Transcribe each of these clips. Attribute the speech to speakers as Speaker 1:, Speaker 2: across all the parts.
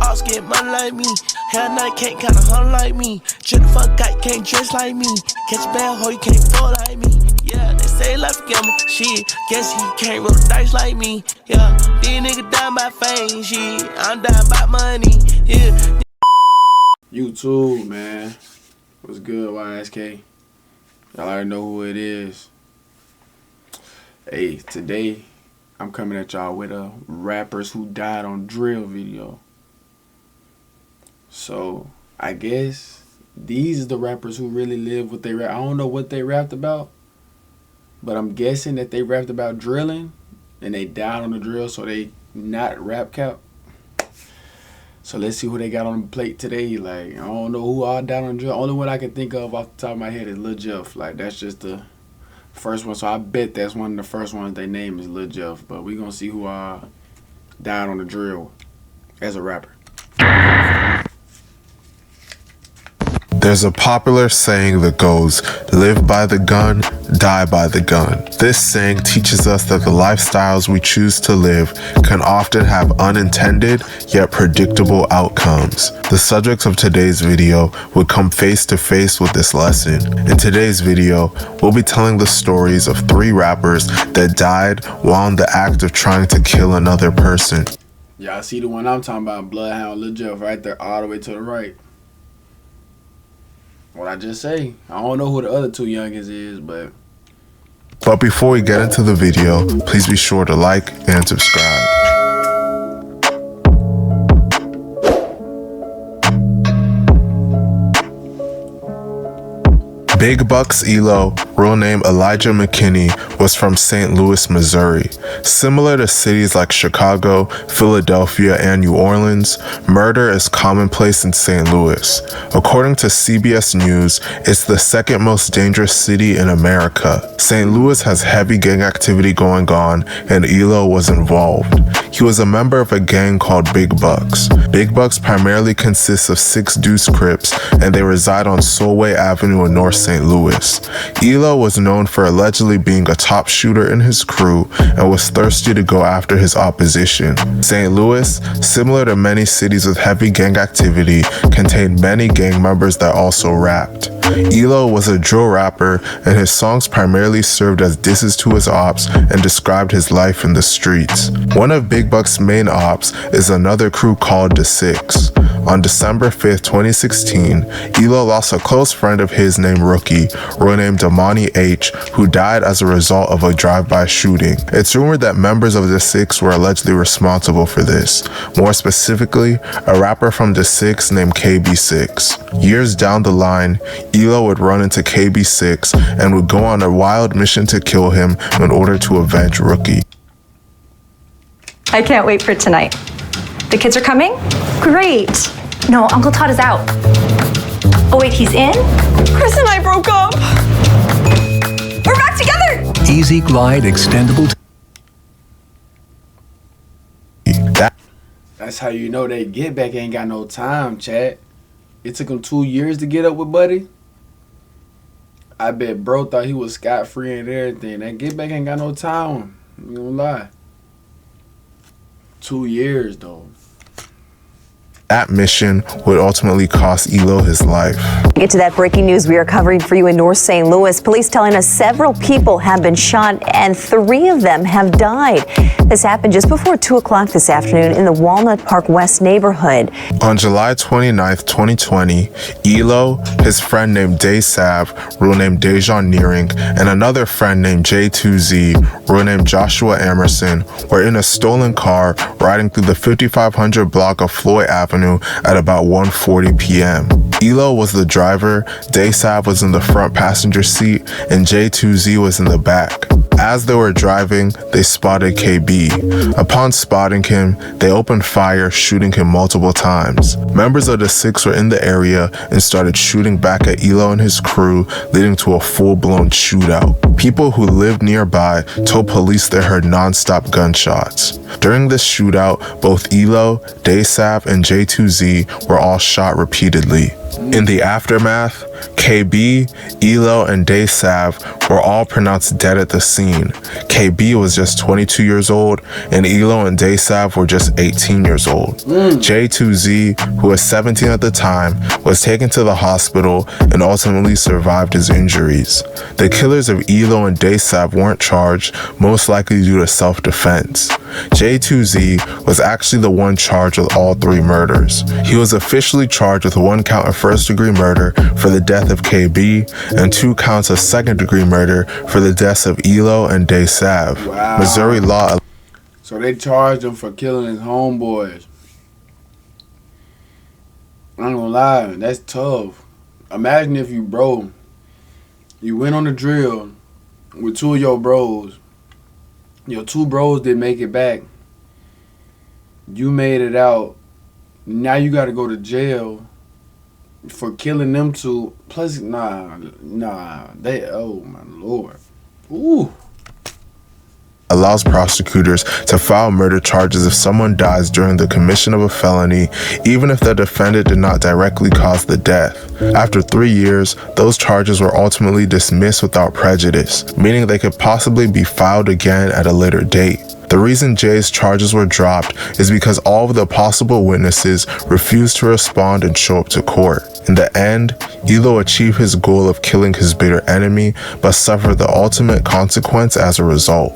Speaker 1: boss get money like me. Hell nah, can't kinda hunt like me. Shut the fuck out, can't dress like me. Catch a bad hoe, you can't fall like me. Yeah, they say life gamble. Shit, guess he can't roll the dice like me. Yeah, these niggas down by fame. Shit, I'm down by money. Yeah.
Speaker 2: YouTube, man. What's good, YSK? Y'all already know who it is. Hey, today I'm coming at y'all with a rappers who died on drill video. So I guess these are the rappers who really live what they rap. I don't know what they rapped about, but I'm guessing that they rapped about drilling and they died on the drill, so they not rap cap. So let's see who they got on the plate today. Like, I don't know who all died on the drill. Only one I can think of off the top of my head is Lil Jeff. Like, that's just the first one. So I bet that's one of the first ones they name is Lil Jeff. But we gonna see who died on the drill as a rapper.
Speaker 3: There's a popular saying that goes, live by the gun, die by the gun. This saying teaches us that the lifestyles we choose to live can often have unintended yet predictable outcomes. The subjects of today's video would come face to face with this lesson. In today's video, we'll be telling the stories of 3 rappers that died while in the act of trying to kill another person.
Speaker 2: Y'all see the one I'm talking about, Bloodhound Lil Jeff, right there all the way to the right. What I just say, I don't know who the other 2 youngins is, but
Speaker 3: before we get into the video, please be sure to like and subscribe. BigBuckz ELO, real name Elijah McKinney, was from St. Louis, Missouri. Similar to cities like Chicago, Philadelphia, and New Orleans, murder is commonplace in St. Louis. According to CBS News, it's the 2nd most dangerous city in America. St. Louis has heavy gang activity going on, and ELO was involved. He was a member of a gang called BigBuckz. BigBuckz primarily consists of 6 Deuce Crips, and they reside on Solway Avenue in North St. Louis. ELO was known for allegedly being a top shooter in his crew and was thirsty to go after his opposition. St. Louis, similar to many cities with heavy gang activity, contained many gang members that also rapped. ELO was a drill rapper, and his songs primarily served as disses to his ops and described his life in the streets. One of BigBuckz's main ops is another crew called The Six. On December 5th, 2016, ELO lost a close friend of his named Rookie, real name Damani H, who died as a result of a drive-by shooting. It's rumored that members of The Six were allegedly responsible for this. More specifically, a rapper from The Six named KB6. Years down the line, ELO would run into KB6 and would go on a wild mission to kill him in order to avenge Rookie.
Speaker 4: I can't wait for tonight. The kids are coming? Great. No, Uncle Todd is out. Oh wait, he's in? Chris and I broke up. We're back together.
Speaker 5: Easy Glide Extendable.
Speaker 2: that's how you know they get back ain't got no time, chat. It took him 2 years to get up with Buddy. I bet bro thought he was scot-free and everything. That get back ain't got no time. You gonna lie. 2 years though.
Speaker 3: That mission would ultimately cost ELO his life.
Speaker 6: Get to that breaking news we are covering for you in North St. Louis. Police telling us several people have been shot and 3 of them have died. This happened just before 2 o'clock this afternoon in the Walnut Park West neighborhood.
Speaker 3: On July 29th, 2020, ELO, his friend named Day Sav, real name Dejan Nearing, and another friend named J2Z, real name Joshua Emerson, were in a stolen car riding through the 5500 block of Floyd Avenue at about 1:40 p.m. ELO was the driver, Day Sav was in the front passenger seat, and J2Z was in the back. As they were driving, they spotted KB. Upon spotting him, they opened fire, shooting him multiple times. Members of the Six were in the area and started shooting back at ELO and his crew, leading to a full-blown shootout. People who lived nearby told police they heard non-stop gunshots. During this shootout, both ELO, Day Sav, and J2Z were all shot repeatedly. In the aftermath, KB, ELO, and Day Sav were all pronounced dead at the scene. KB was just 22 years old, and ELO and Day Sav were just 18 years old. J2Z, who was 17 at the time, was taken to the hospital and ultimately survived his injuries. The killers of ELO and Day Sav weren't charged, most likely due to self-defense. J2Z was actually the one charged with all three murders. He was officially charged with 1 count of first-degree murder for the death of KB and 2 counts of second-degree murder for the deaths of ELO and Day Sav.
Speaker 2: Wow.
Speaker 3: Missouri law.
Speaker 2: So they charged him for killing his homeboys. I ain't gonna lie, that's tough. Imagine if you went on the drill with 2 of your bros. Your 2 bros didn't make it back. You made it out. Now you gotta go to jail for killing them 2. Plus, oh my Lord. Ooh.
Speaker 3: Allows prosecutors to file murder charges if someone dies during the commission of a felony, even if the defendant did not directly cause the death. After 3 years, those charges were ultimately dismissed without prejudice, meaning they could possibly be filed again at a later date. The reason Jay's charges were dropped is because all of the possible witnesses refused to respond and show up to court. In the end, ELO achieved his goal of killing his bitter enemy, but suffered the ultimate consequence as a result.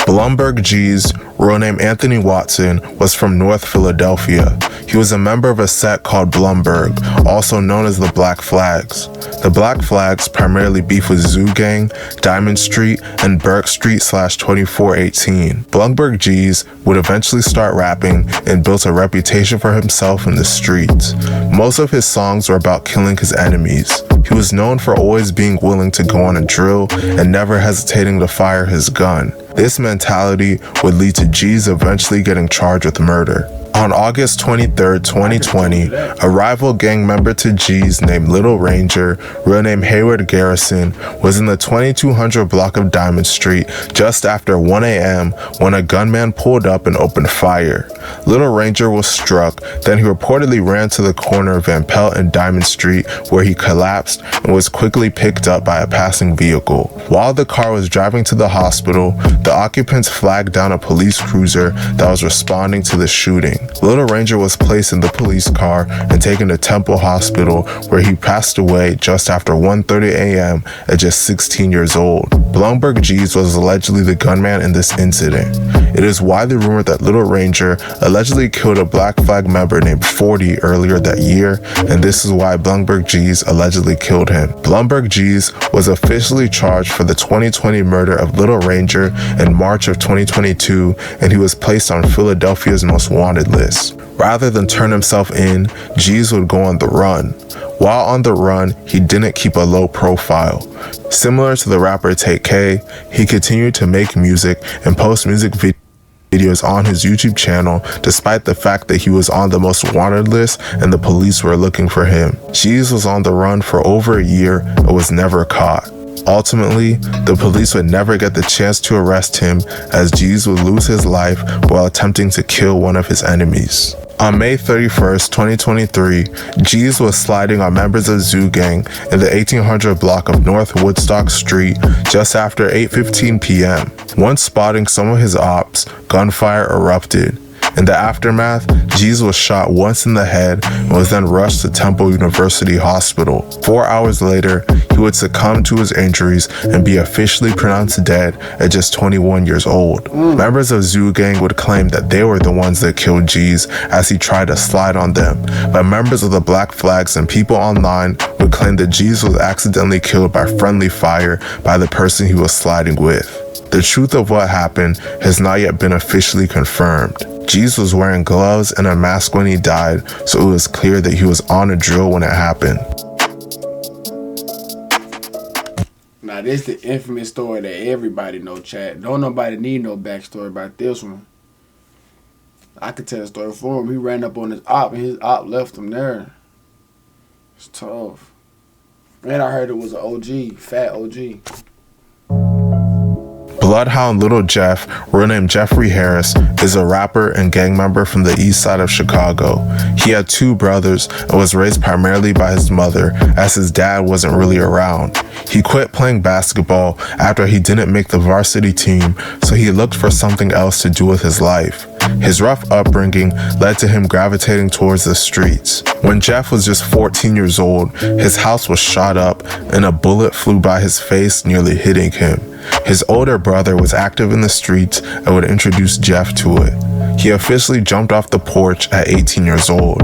Speaker 3: Blumberg Gz, real name Anthony Watson, was from North Philadelphia. He was a member of a sect called Blumberg, also known as the Black Flags. The Black Flags primarily beef with Zoo Gang, Diamond Street, and Burke Street /2418. Blumberg Gz would eventually start rapping and built a reputation for himself in the streets. Most of his songs were about killing his enemies. He was known for always being willing to go on a drill and never hesitating to fire his gun. This mentality would lead to Gz eventually getting charged with murder. On August 23, 2020, a rival gang member to Gz named Little Ranger, real name Hayward Garrison, was in the 2200 block of Diamond Street just after 1 a.m. when a gunman pulled up and opened fire. Little Ranger was struck, then he reportedly ran to the corner of Van Pelt and Diamond Street where he collapsed and was quickly picked up by a passing vehicle. While the car was driving to the hospital, the occupants flagged down a police cruiser that was responding to the shooting. Little Ranger was placed in the police car and taken to Temple Hospital, where he passed away just after 1:30 a.m. at just 16 years old. Blumberg Gz was allegedly the gunman in this incident. It is widely rumored that Little Ranger allegedly killed a Black Flag member named 40 earlier that year, and this is why Blumberg Gz allegedly killed him. Blumberg Gz was officially charged for the 2020 murder of Little Ranger in March of 2022, and he was placed on Philadelphia's most wanted list. Rather than turn himself in, Gz would go on the run. While on the run, he didn't keep a low profile. Similar to the rapper Take K, he continued to make music and post music videos on his YouTube channel despite the fact that he was on the most wanted list and the police were looking for him. Gz was on the run for over a year and was never caught. Ultimately, the police would never get the chance to arrest him, as Gz would lose his life while attempting to kill one of his enemies. On May 31st, 2023, Gz was sliding on members of Zoo Gang in the 1800 block of North Woodstock Street just after 8:15 p.m. Once spotting some of his ops, gunfire erupted. In the aftermath, Gz was shot once in the head and was then rushed to Temple University Hospital. 4 hours later, he would succumb to his injuries and be officially pronounced dead at just 21 years old. Members of Zoo Gang would claim that they were the ones that killed Gz as he tried to slide on them, but members of the Black Flags and people online would claim that Gz was accidentally killed by friendly fire by the person he was sliding with. The truth of what happened has not yet been officially confirmed. Gz was wearing gloves and a mask when he died, so it was clear that he was on a drill when it happened.
Speaker 2: Now this the infamous story that everybody know, chat. Don't nobody need no backstory about this one. I could tell a story for him. He ran up on his op and his op left him there. It's tough. And I heard it was an OG, fat OG.
Speaker 3: Bloodhound Lil Jeff, real name Jeffrey Harris, is a rapper and gang member from the east side of Chicago. He had 2 brothers and was raised primarily by his mother, as his dad wasn't really around. He quit playing basketball after he didn't make the varsity team, so he looked for something else to do with his life. His rough upbringing led to him gravitating towards the streets. When Jeff was just 14 years old, his house was shot up and a bullet flew by his face, nearly hitting him. His older brother was active in the streets and would introduce Jeff to it. He officially jumped off the porch at 18 years old.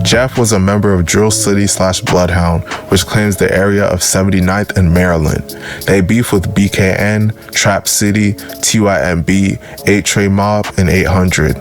Speaker 3: Jeff was a member of Drill City / Bloodhound, which claims the area of 79th and Maryland. They beef with BKN, Trap City, TYMB, 8 Trey Mob, and 800.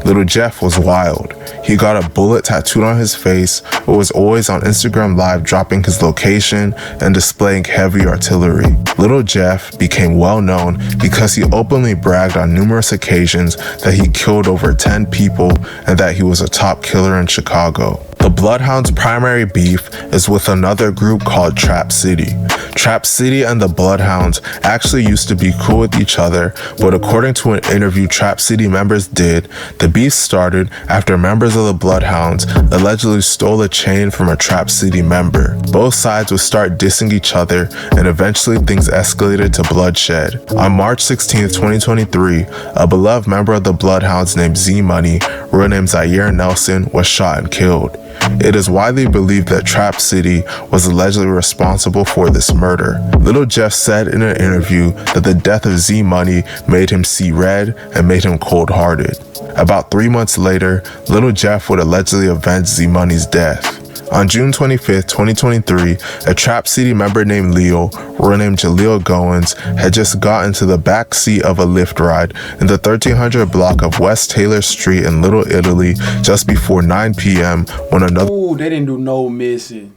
Speaker 3: Lil Jeff was wild. He got a bullet tattooed on his face, but was always on Instagram Live dropping his location and displaying heavy artillery. Lil Jeff became well known because he openly bragged on numerous occasions that he killed over 10 people and that he was a top killer in Chicago. The Bloodhound's primary beef is with another group called Trap City. Trap City and the Bloodhounds actually used to be cool with each other, but according to an interview Trap City members did, the beef started after members of the Bloodhounds allegedly stole a chain from a Trap City member. Both sides would start dissing each other, and eventually things escalated to bloodshed. On March 16, 2023, a beloved member of the Bloodhounds named Z Money, real name Zaire Nelson, was shot and killed. It is widely believed that Trap City was allegedly responsible for this murder. Lil Jeff said in an interview that the death of Z Money made him see red and made him cold-hearted. About 3 months later, Lil Jeff would allegedly avenge Z Money's death. On June 25, 2023, a Trap City member named Leo, real name Jaleel Goins, had just got into the back seat of a Lyft ride in the 1300 block of West Taylor Street in Little Italy just before 9 p.m. when another...
Speaker 2: Ooh, they didn't do no missing.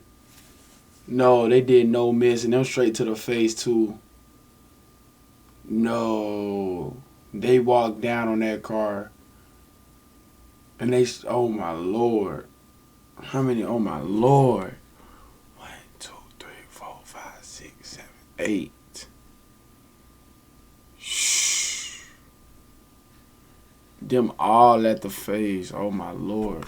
Speaker 2: No, they did no missing. Them straight to the face, too. No. They walked down on that car. And they... Oh, my Lord. How many? Oh my Lord. 1, 2, 3, 4, 5, 6, 7, 8. Shh. Them all at the face. Oh my Lord.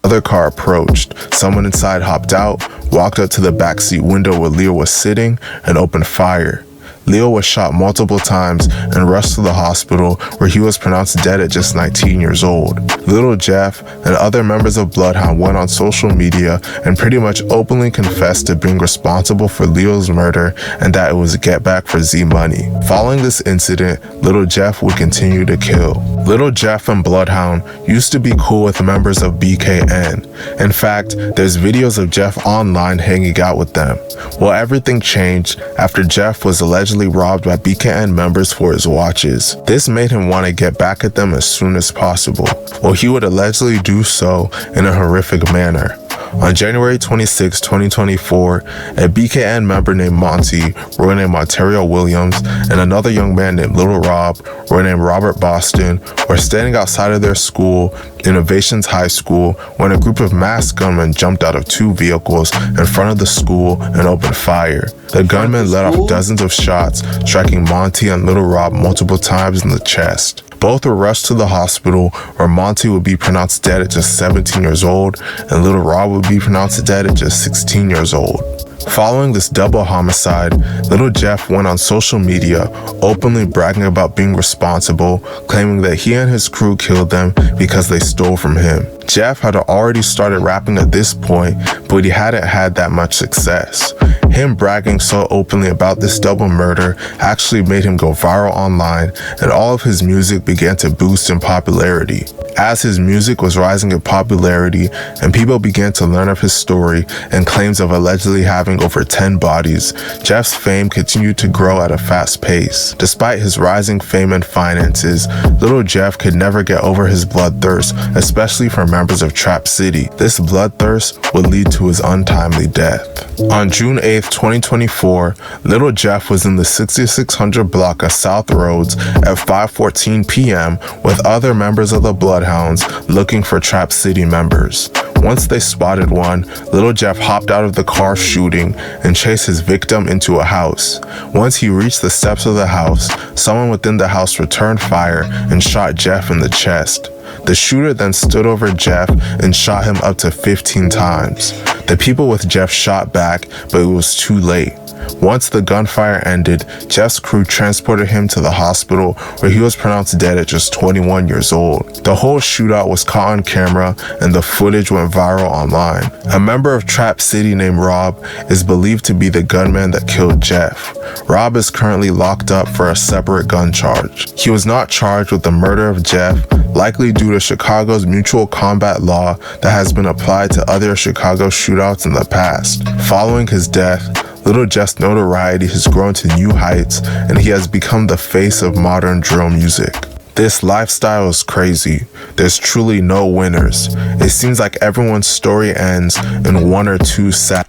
Speaker 3: Another car approached. Someone inside hopped out, walked up to the backseat window where Leo was sitting, and opened fire. Leo was shot multiple times and rushed to the hospital, where he was pronounced dead at just 19 years old. Lil Jeff and other members of Bloodhound went on social media and pretty much openly confessed to being responsible for Leo's murder and that it was a get back for Z Money. Following this incident, Lil Jeff would continue to kill. Lil Jeff and Bloodhound used to be cool with members of BKN. In fact, there's videos of Jeff online hanging out with them. Well, everything changed after Jeff was allegedly robbed by BKN members for his watches. This made him want to get back at them as soon as possible. Well, he would allegedly do so in a horrific manner. On January 26, 2024, a BKN member named Monty, real name Ontario Williams, and another young man named Little Rob, real name Robert Boston, were standing outside of their school, Innovations High School, when a group of masked gunmen jumped out of 2 vehicles in front of the school and opened fire. The gunmen let off dozens of shots, striking Monty and Little Rob multiple times in the chest. Both were rushed to the hospital, where Monty would be pronounced dead at just 17 years old, and Little Rob would be pronounced dead at just 16 years old. Following this double homicide, Lil Jeff went on social media, openly bragging about being responsible, claiming that he and his crew killed them because they stole from him. Jeff had already started rapping at this point, but he hadn't had that much success. Him bragging so openly about this double murder actually made him go viral online, and all of his music began to boost in popularity. As his music was rising in popularity and people began to learn of his story and claims of allegedly having over 10 bodies, Jeff's fame continued to grow at a fast pace. Despite his rising fame and finances, Lil Jeff could never get over his bloodthirst, especially for members of Trap City. This bloodthirst would lead to his untimely death. On June 8, 2024, Lil Jeff was in the 6600 block of South Roads at 5:14 p.m. with other members of the Bloodhounds looking for Trap City members. Once they spotted one, Lil Jeff hopped out of the car shooting and chased his victim into a house. Once he reached the steps of the house, someone within the house returned fire and shot Jeff in the chest. The shooter then stood over Jeff and shot him up to 15 times. The people with Jeff shot back, but it was too late. Once the gunfire ended, Jeff's crew transported him to the hospital where he was pronounced dead at just 21 years old. The whole shootout was caught on camera and the footage went viral online. A member of Trap City named Rob is believed to be the gunman that killed Jeff. Rob is currently locked up for a separate gun charge. He was not charged with the murder of Jeff, likely due to Chicago's mutual combat law that has been applied to other Chicago shootouts in the past. Following his death, Lil Jeff's notoriety has grown to new heights and he has become the face of modern drill music. This lifestyle is crazy. There's truly no winners. It seems like everyone's story ends in one or two sad.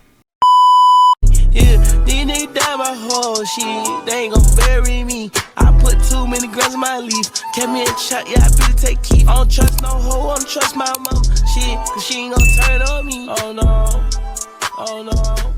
Speaker 1: Yeah, these niggas die my whole shit. They ain't gon' bury me. I put too many grams in my leaf. Kept me in shot, yeah, I better take keep. I don't trust no hoe, I don't trust my mom. Shit, cause she ain't gon' turn on me. Oh no, oh no.